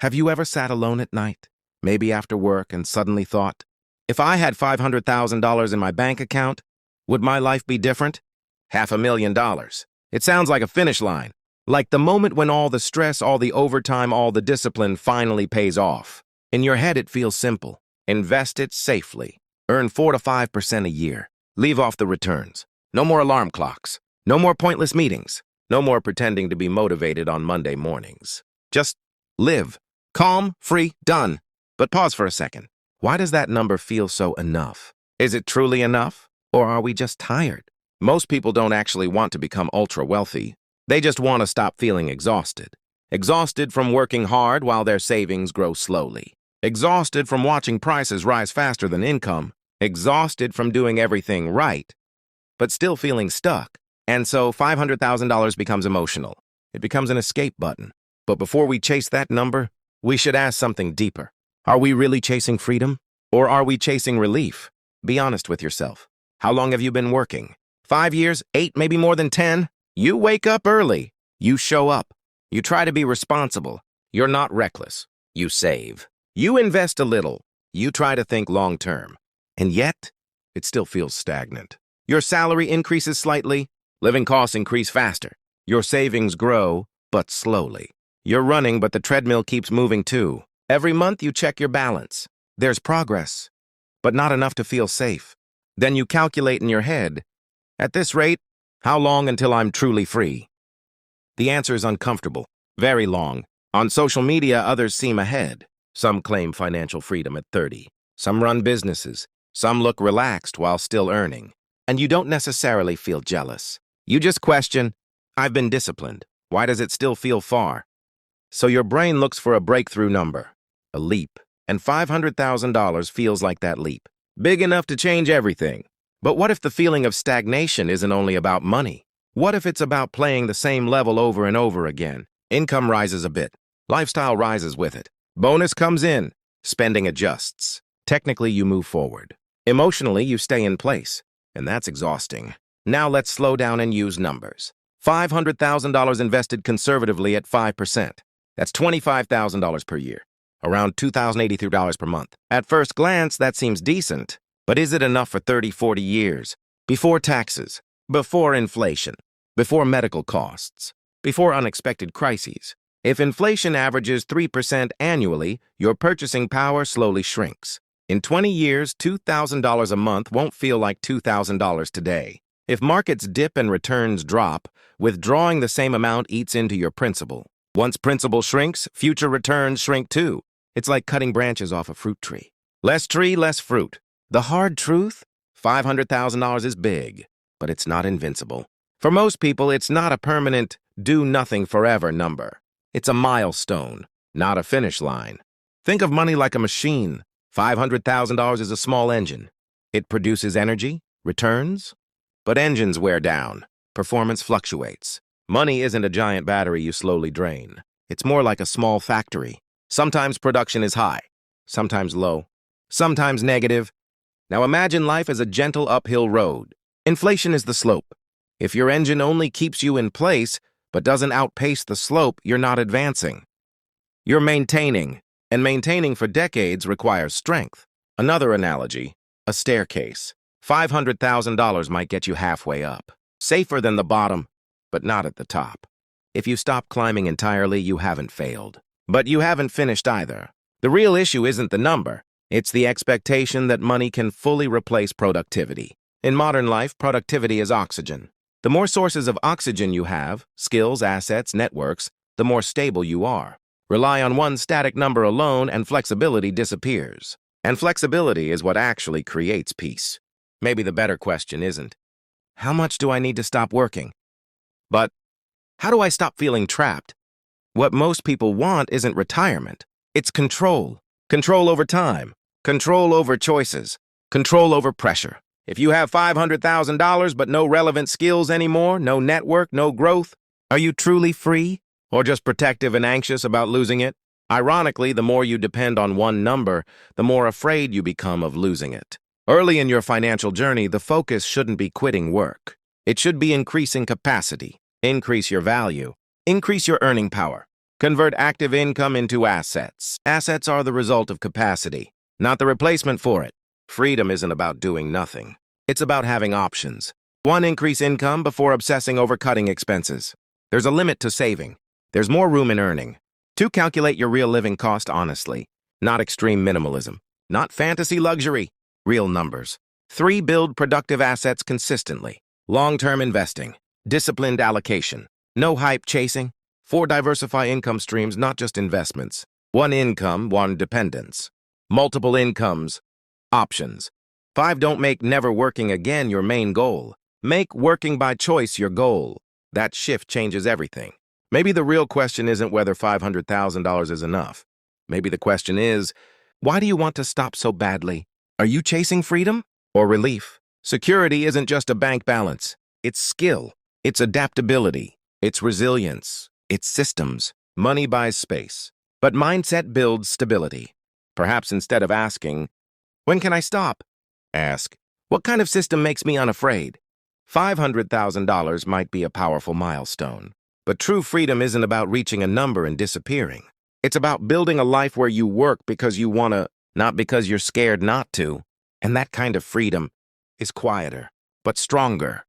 Have you ever sat alone at night, maybe after work, and suddenly thought, if I had $500,000 in my bank account, would my life be different? $500,000. It sounds like a finish line, like the moment when all the stress, all the overtime, all the discipline finally pays off. In your head, it feels simple. Invest it safely. Earn 4 to 5% a year. Leave off the returns. No more alarm clocks. No more pointless meetings. No more pretending to be motivated on Monday mornings. Just live. Calm, free, done. But pause for a second. Why does that number feel so enough? Is it truly enough? Or are we just tired? Most people don't actually want to become ultra-wealthy. They just want to stop feeling exhausted. Exhausted from working hard while their savings grow slowly. Exhausted from watching prices rise faster than income. Exhausted from doing everything right, but still feeling stuck. And so $500,000 becomes emotional. It becomes an escape button. But before we chase that number, we should ask something deeper. Are we really chasing freedom? Or are we chasing relief? Be honest with yourself. How long have you been working? 5 years? 8? Maybe more than 10? You wake up early. You show up. You try to be responsible. You're not reckless. You save. You invest a little. You try to think long-term. And yet, it still feels stagnant. Your salary increases slightly. Living costs increase faster. Your savings grow, but slowly. You're running, but the treadmill keeps moving too. Every month you check your balance. There's progress, but not enough to feel safe. Then you calculate in your head, at this rate, how long until I'm truly free? The answer is uncomfortable, very long. On social media, others seem ahead. Some claim financial freedom at 30. Some run businesses. Some look relaxed while still earning. And you don't necessarily feel jealous. You just question, I've been disciplined. Why does it still feel far? So your brain looks for a breakthrough number, a leap. And $500,000 feels like that leap. Big enough to change everything. But what if the feeling of stagnation isn't only about money? What if it's about playing the same level over and over again? Income rises a bit. Lifestyle rises with it. Bonus comes in. Spending adjusts. Technically, you move forward. Emotionally, you stay in place. And that's exhausting. Now let's slow down and use numbers. $500,000 invested conservatively at 5%. That's $25,000 per year. Around $2,083 per month. At first glance, that seems decent. But is it enough for 30, 40 years? Before taxes, before inflation, before medical costs, before unexpected crises. If inflation averages 3% annually, your purchasing power slowly shrinks. In 20 years, $2,000 a month won't feel like $2,000 today. If markets dip and returns drop, withdrawing the same amount eats into your principal. Once principal shrinks, future returns shrink too. It's like cutting branches off a fruit tree. Less tree, less fruit. The hard truth? $500,000 is big, but it's not invincible. For most people, it's not a permanent, do-nothing forever number. It's a milestone, not a finish line. Think of money like a machine. $500,000 is a small engine. It produces energy, returns, but engines wear down. Performance fluctuates. Money isn't a giant battery you slowly drain. It's more like a small factory. Sometimes production is high, sometimes low, sometimes negative. Now imagine life as a gentle uphill road. Inflation is the slope. If your engine only keeps you in place, but doesn't outpace the slope, you're not advancing. You're maintaining, and maintaining for decades requires strength. Another analogy, a staircase. $500,000 might get you halfway up. Safer than the bottom, but not at the top. If you stop climbing entirely, you haven't failed. But you haven't finished either. The real issue isn't the number. It's the expectation that money can fully replace productivity. In modern life, productivity is oxygen. The more sources of oxygen you have, skills, assets, networks, the more stable you are. Rely on one static number alone and flexibility disappears. And flexibility is what actually creates peace. Maybe the better question isn't, how much do I need to stop working? But, how do I stop feeling trapped? What most people want isn't retirement. It's control. Control over time. Control over choices. Control over pressure. If you have $500,000 but no relevant skills anymore, no network, no growth, are you truly free? Or just protective and anxious about losing it? Ironically, the more you depend on one number, the more afraid you become of losing it. Early in your financial journey, the focus shouldn't be quitting work. It should be increasing capacity, increase your value, increase your earning power. Convert active income into assets. Assets are the result of capacity, not the replacement for it. Freedom isn't about doing nothing. It's about having options. 1, increase income before obsessing over cutting expenses. There's a limit to saving. There's more room in earning. 2, calculate your real living cost honestly. Not extreme minimalism. Not fantasy luxury. Real numbers. 3, build productive assets consistently. Long-term investing. Disciplined allocation. No hype chasing. 4, diversify income streams, not just investments. 1 income, 1 dependence. Multiple incomes. Options. 5, don't make never working again your main goal. Make working by choice your goal. That shift changes everything. Maybe the real question isn't whether $500,000 is enough. Maybe the question is, why do you want to stop so badly? Are you chasing freedom or relief? Security isn't just a bank balance. It's skill. It's adaptability. It's resilience. It's systems. Money buys space. But mindset builds stability. Perhaps instead of asking, when can I stop? Ask, what kind of system makes me unafraid? $500,000 might be a powerful milestone. But true freedom isn't about reaching a number and disappearing. It's about building a life where you work because you want to, not because you're scared not to. And that kind of freedom is quieter, but stronger.